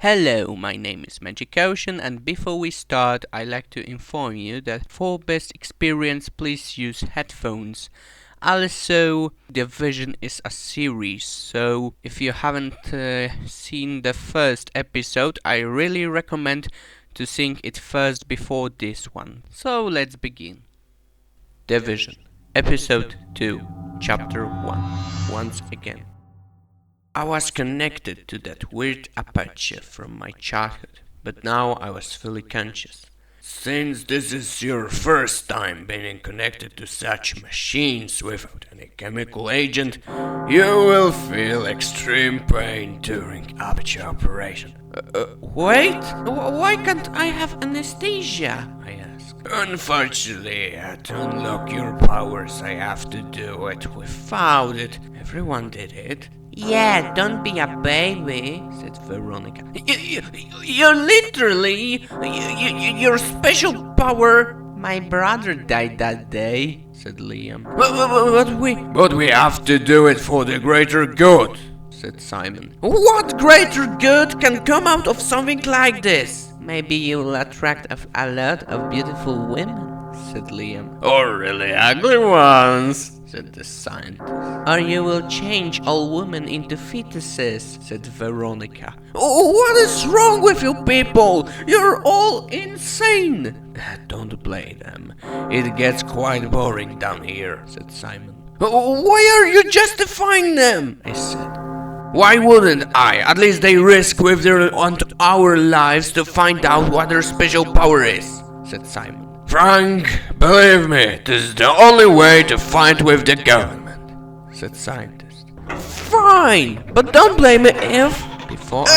Hello, my name is Magicotion, and before we start, I'd like to inform you that for best experience, please use headphones. Also, Division is a series, so if you haven't seen the first episode, I really recommend to see it first before this one. So let's begin. Division, Episode 2, Chapter 1, Once Again. I was connected to that weird aperture from my childhood, but now I was fully conscious. Since this is your first time being connected to such machines without any chemical agent, you will feel extreme pain during aperture operation. Wait, why can't I have anesthesia? I asked. Unfortunately, to unlock your powers, I have to do it without it. Everyone did it. Yeah, don't be a baby, said Veronica. You're literally... your special power... My brother died that day, said Liam. But we have to do it for the greater good, said Simon. What greater good can come out of something like this? Maybe you'll attract a lot of beautiful women, said Liam. Or really ugly ones, said the scientist. Or you will change all women into fetuses, said Veronica. What is wrong with you people? You're all insane! Don't blame them. It gets quite boring down here, said Simon. Why are you justifying them? I said. Why wouldn't I? At least they risk with their our lives to find out what their special power is, said Simon. Frank, believe me, this is the only way to fight with the government, said scientist. Fine, but don't blame me if... Before I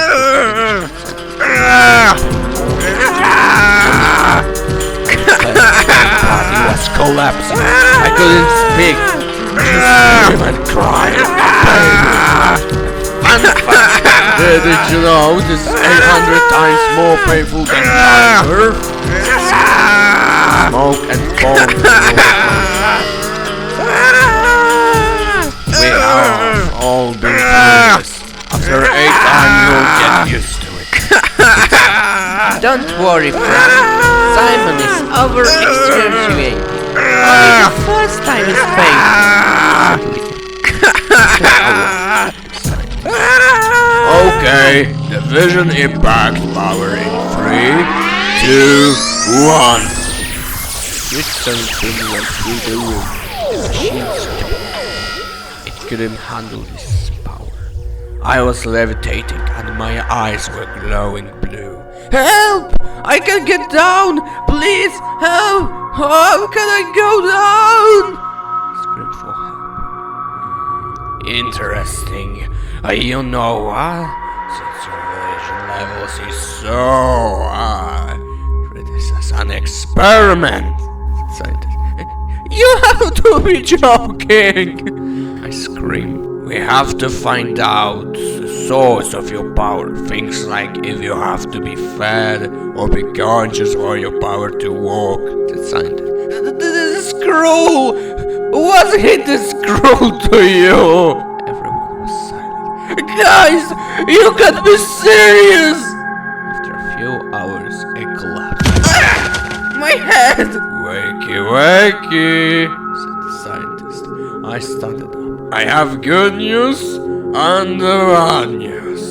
my body was collapsing. I couldn't speak. Just scream and cry. Did you know this is 800 times more painful than childbirth? Smoke and foam. We have all been through this. After 8 times you'll get used to it. Don't worry, Frank. Simon is over-exaggerating. Only the first time is painful. Okay, Division Impact Power in 3, 2, 1. Christian went through the room. The machine stopped. It couldn't handle this power. I was levitating and my eyes were glowing blue. Help! I can't get down! Please, help! How can I go down? I screamed for help. Interesting. You know what? Since your relation levels is so high, treat this as an experiment. Scientist. You have to be joking! I scream. We have to find out the source of your power. Things like if you have to be fed or be conscious for your power to walk. The scientist. This is cruel! Was it this cruel to you? Everyone was silent. Guys, you can't be serious! After a few hours, it collapsed. My head! Wakey, wakey, said the scientist. I started up. I have good news and bad news,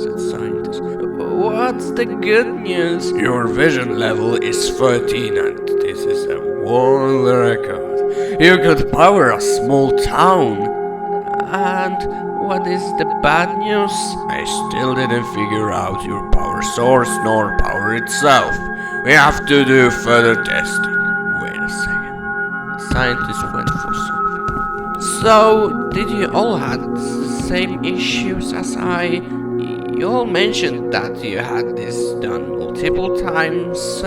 said the scientist. What's the good news? Your vision level is 13 and this is a world record. You could power a small town. And what is the bad news? I still didn't figure out your power source nor power itself. We have to do further testing. Wait a second. The scientist went for something. So, did you all have the same issues as I? You all mentioned that you had this done multiple times.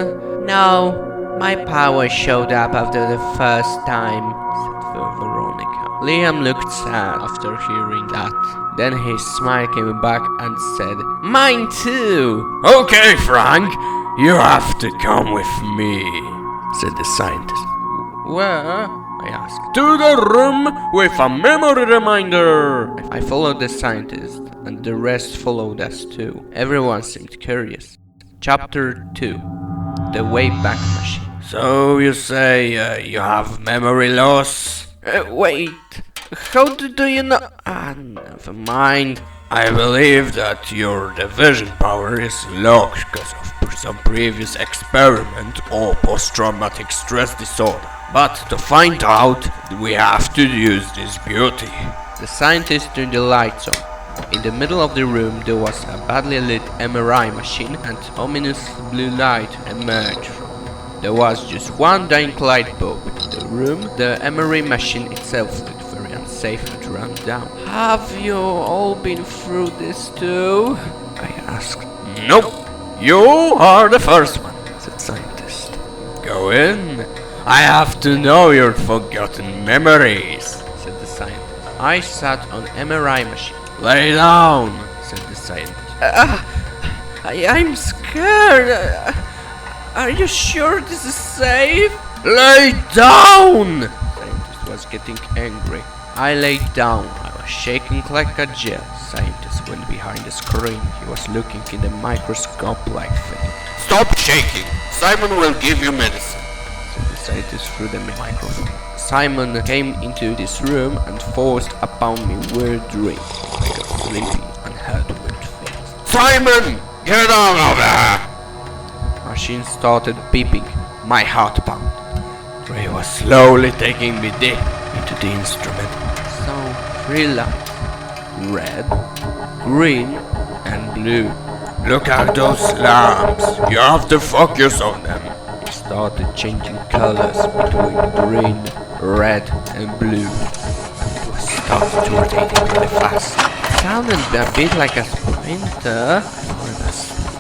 No, my power showed up after the first time, said Veronica. Liam looked sad after hearing that. Then his smile came back and said, Mine too! Okay, Frank, you have to come with me, said the scientist. Where? I I asked. To the room with a memory reminder! I followed the scientist, and the rest followed us too. Everyone seemed curious. Chapter 2. The Wayback Machine. So you say you have memory loss? Wait, how do you know? Never mind. I believe that your division power is locked because of some previous experiment or post-traumatic stress disorder. But to find out, we have to use this beauty. The scientist turned the lights on. In the middle of the room there was a badly lit MRI machine, and ominous blue light emerged from it. There was just one dying light bulb in the room. The MRI machine itself looked very unsafe and run down. Have you all been through this too? I asked. Nope, you are the first one, said the scientist. Go in. I have to know your forgotten memories, said the scientist. I sat on MRI machine. Lay down, said the scientist. I'm scared. Are you sure this is safe? Lay down! The scientist was getting angry. I lay down. I was shaking like a jet. The scientist went behind the screen. He was looking in the microscope-like thing. Stop shaking. Simon will give you medicine, said the scientist through the microphone. Simon came into this room and forced upon me weird dreams. I got sleepy and heard weird things. Simon! Get out of there! Machine started beeping. My heart pounded. Ray was slowly taking me deep into the instrument. So 3 lights. Red, green and blue. Look at those lamps. You have to focus on them. It started changing colors between green, red and blue. It was started rotating really fast. It sounded a bit like a splinter.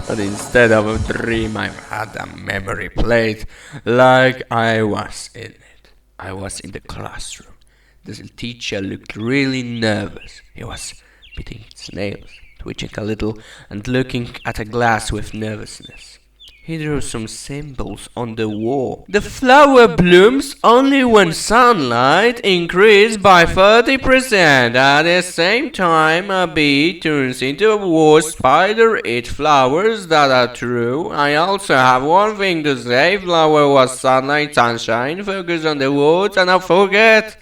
But instead of a dream, I had a memory played like I was in it. I was in the classroom. The teacher looked really nervous. He was biting his nails, twitching a little, and looking at a glass with nervousness. He drew some symbols on the wall. The flower blooms only when sunlight increases by 30%. At the same time, a bee turns into a wasp. Spider eats flowers. That are true. I also have one thing to say. Flower was sunlight, sunshine. Focus on the words, and I forget.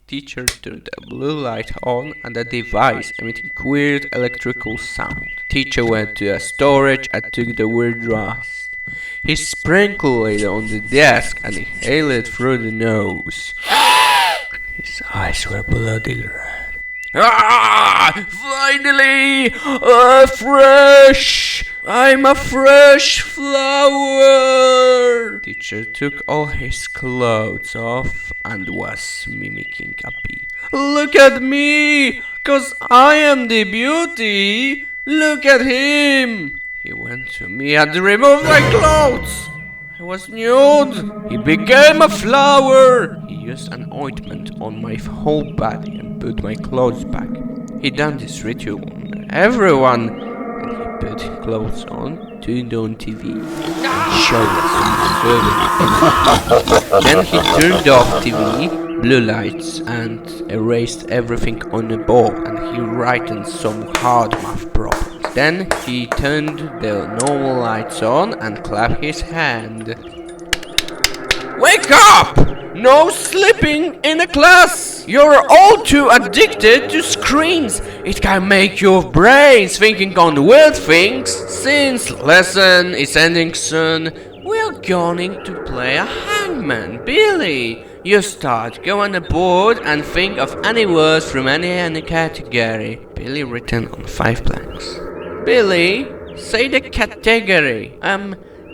Teacher turned the blue light on and the device emitting weird electrical sound. Teacher went to a storage and took the weird dust. He sprinkled it on the desk and inhaled it through the nose. His eyes were bloody red. Finally! Fresh! I'm a fresh flower! Teacher took all his clothes off and was mimicking a bee. Look at me! 'Cause I am the beauty! Look at him! He went to me and removed my clothes! I was nude! He became a flower! He used an ointment on my whole body and put my clothes back. He done this ritual on everyone, and he put clothes on, turned on TV, and showed us further. Then he turned off TV, blue lights, and erased everything on the board, and he written some hard math problems. Then he turned the normal lights on and clapped his hand. Wake up! No sleeping in a class! You're all too addicted to screens. It can make your brains thinking on weird things. Since lesson is ending soon, we're going to play a hangman. Billy, you start. Go on the board and think of any words from any category. Billy written on 5 blanks. Billy, say the category.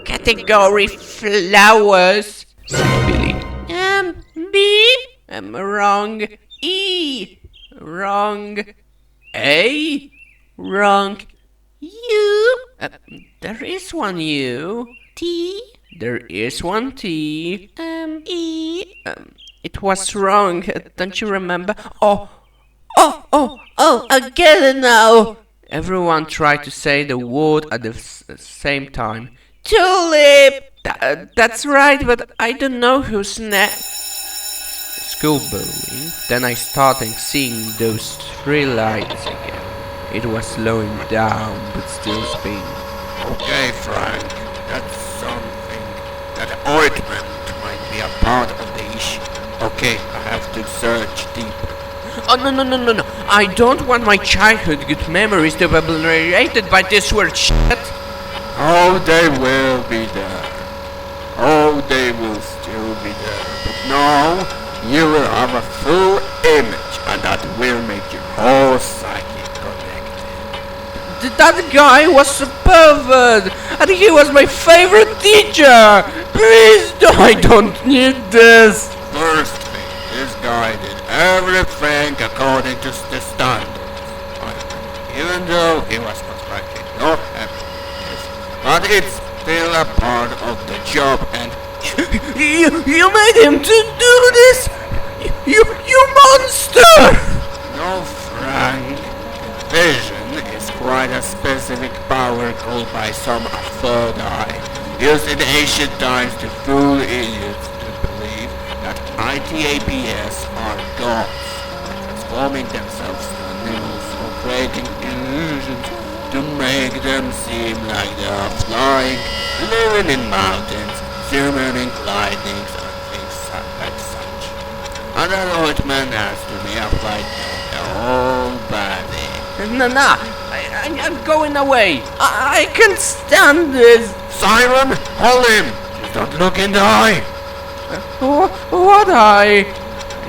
Category flowers, said Billy. B? Wrong. E? Wrong. A? Wrong. U? There is one U. T? There is one T. E? It was wrong. Don't you remember? I get it now. Everyone tried to say the word at the same time. Tulip! That's right, but I don't know who's next. School bowling. Then I started seeing those three lights again. It was slowing down, but still spinning. Okay, Frank, that's something. That ointment might be a part of the issue. Okay, I have to search deeper. Oh, no. I don't want my childhood good memories to be obliterated by this word shit. Oh, they will be there. Oh, they will still be there. But now, you will have a full image, and that will make your whole psyche connected. That guy was a pervert, and he was my favorite teacher. Please, I don't need this. First thing, this guy did everything according to the standards. Even though he was constructing no happiness, but it's still a part of the job, and You made him to do this? You monster! no, Frank. Vision is quite a specific power called by some a third eye, used in ancient times to fool idiots to believe that ITAPS are gods, transforming themselves to animals or creating illusions to make them seem like they are flying, living in mountains, summoning lightnings and things like such. And that ointment has to be applied to the whole body. No, I'm going away. I can't stand this. Simon, hold him! Just don't look in the eye! What I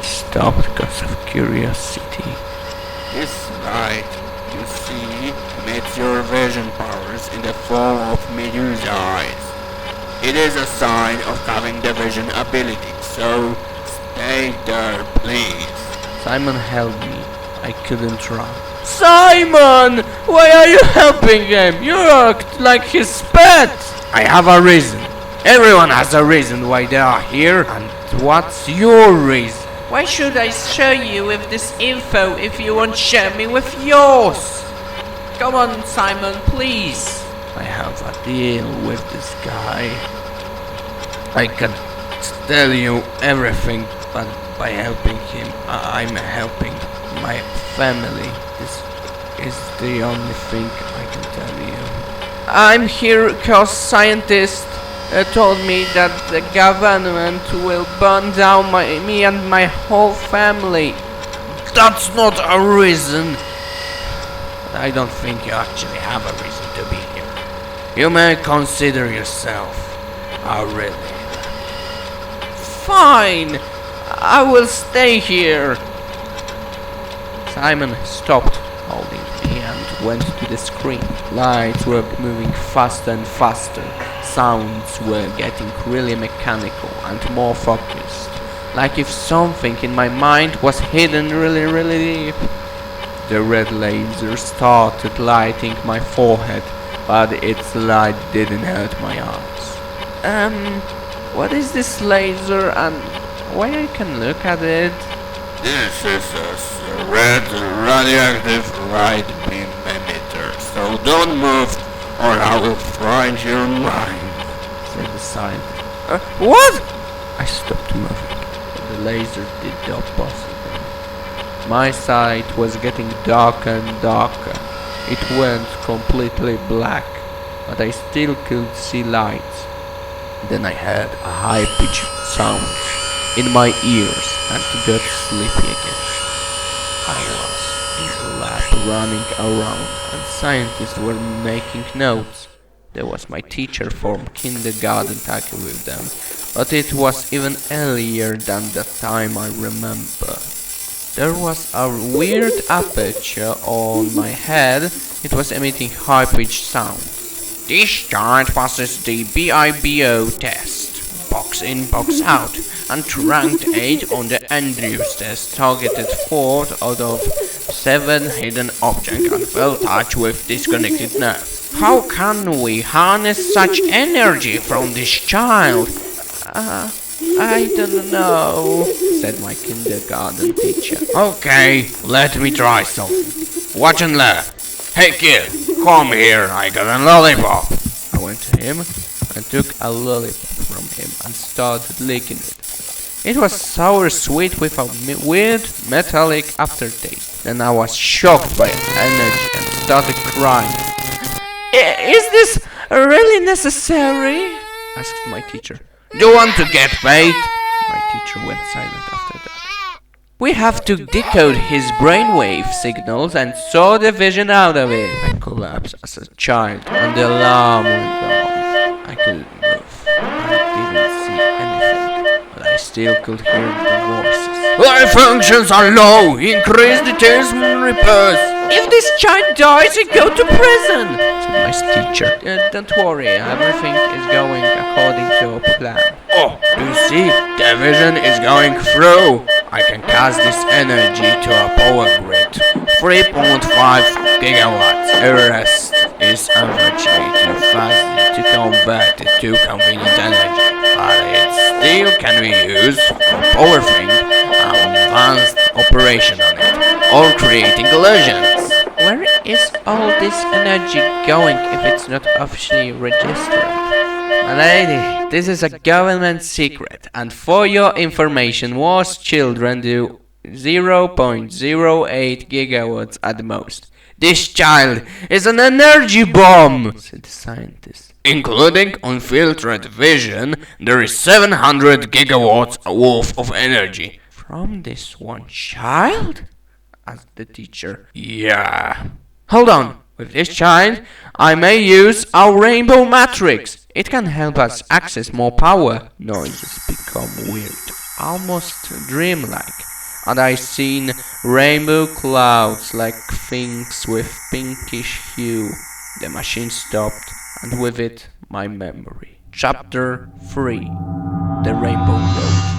stopped because of curiosity. This light, you see, emits your vision powers in the form of Medusa eyes. It is a sign of having the vision ability, so stay there, please. Simon held me. I couldn't run. Simon! Why are you helping him? You act like his pet! I have a reason. Everyone has a reason why they are here. And what's your reason? Why should I share you with this info if you won't share me with yours? Come on, Simon, please. I have a deal with this guy. I can tell you everything, but by helping him, I'm helping my family. This is the only thing I can tell you. I'm here because scientists told me that the government will burn down me and my whole family. That's not a reason. But I don't think you actually have a reason to be here. You may consider yourself a relic. Fine! I will stay here. Simon stopped holding me and went to the screen. Lights were moving faster and faster. Sounds were getting really mechanical and more focused. Like if something in my mind was hidden really deep. The red laser started lighting my forehead, but its light didn't hurt my eyes. What is this laser and why I can look at it? This is a red radioactive light beam emitter, so don't move or I will frighten your mind, said the scientist. What? I stopped moving, but the laser did the opposite. My sight was getting darker and darker. It went completely black, but I still could see lights. Then I heard a high-pitched sound in my ears and got sleepy again. I was in the lab running around and scientists were making notes. There was my teacher from kindergarten talking with them, but it was even earlier than the time I remember. There was a weird aperture on my head. It was emitting high-pitched sound. This chart passes the BIBO test. Box in, box out. And ranked 8 on the Andrews test. Targeted 4 out of 7 hidden objects and fell touch with disconnected nerve. How can we harness such energy from this child? I don't know, said my kindergarten teacher. Okay, let me try something. Watch and learn. Hey kid, come here, I got a lollipop. I went to him I took a lollipop from him and started licking it. It was sour sweet with a weird metallic aftertaste. Then I was shocked by energy and started crying. Is this really necessary? Asked my teacher. Do you want to get paid? My teacher went silent after that. We have to decode his brainwave signals and saw the vision out of it. I collapsed as a child and the alarm went off. I couldn't move. I didn't see anything, but I still could hear the voices. Life functions are low. Increase details and repairs. If this child dies, you go to prison, said my teacher. Don't worry, everything is going according to a plan. Oh, you see, the vision is going through. I can cast this energy to a power grid. 3.5 gigawatts. The rest is unfortunately too fast to convert it to convenient energy. But it still can be used for powering an advanced operation on it, or creating illusions. Where is all this energy going if it's not officially registered? My lady, this is a government secret, and for your information, most children do 0.08 gigawatts at the most. This child is an energy bomb, said the scientist. Including unfiltered vision, there is 700 gigawatts worth of energy. From this one child? Asked the teacher. Yeah. Hold on. With this child, I may use our rainbow matrix. It can help us access more power. Noises become weird, almost dreamlike. And I seen rainbow clouds like things with pinkish hue. The machine stopped, and with it, my memory. Chapter 3. The Rainbow Road.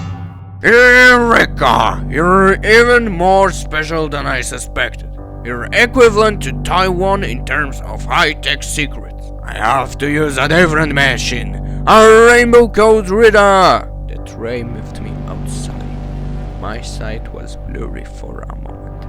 Eureka! You're even more special than I suspected. You're equivalent to Taiwan in terms of high-tech secrets. I have to use a different machine. A rainbow code reader! The tray moved me outside. My sight was blurry for a moment.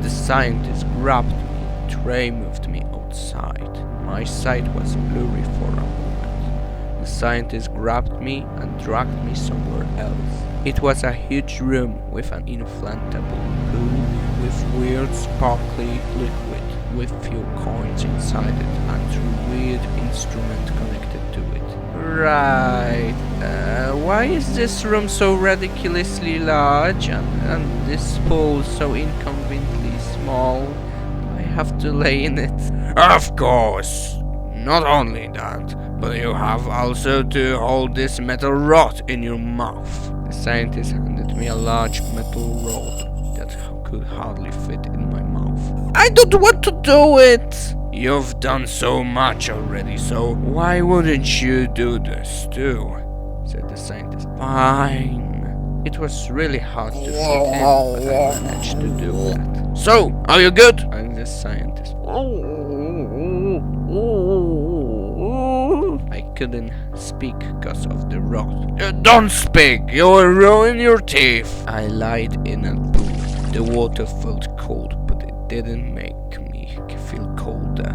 The scientist grabbed me. The tray moved me outside. My sight was blurry for a moment. The scientist grabbed me and dragged me somewhere else. It was a huge room with an inflatable pool with weird sparkly liquid with few coins inside it and a weird instrument connected to it. Right. Why is this room so ridiculously large and this pool so inconveniently small? I have to lay in it. Of course. Not only that, but you have also to hold this metal rod in your mouth. The scientist handed me a large metal rod that could hardly fit in my mouth. I don't want to do it! You've done so much already, so why wouldn't you do this too? Said the scientist. Fine. It was really hard to fit in, but I managed to do that. So, are you good? And the scientist. I couldn't speak because of the rod. Don't speak, you will ruin your teeth. I lied in a pool. The water felt cold, but it didn't make me feel colder.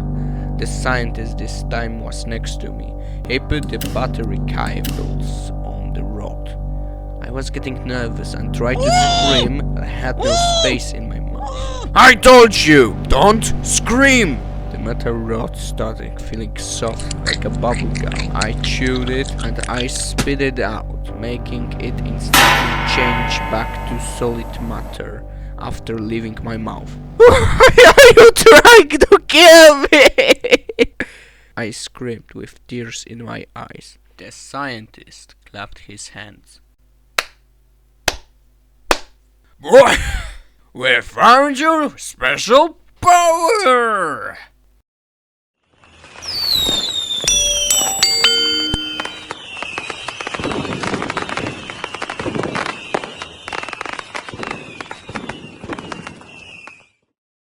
The scientist this time was next to me. He put the battery cables on the rod. I was getting nervous and tried to scream, but I had no space in my mouth. I told you, don't scream! The metal rod started feeling soft like a bubble gum. I chewed it and I spit it out, making it instantly change back to solid matter after leaving my mouth. Why are you trying to kill me? I screamed with tears in my eyes. The scientist clapped his hands. Boy, we found your special power!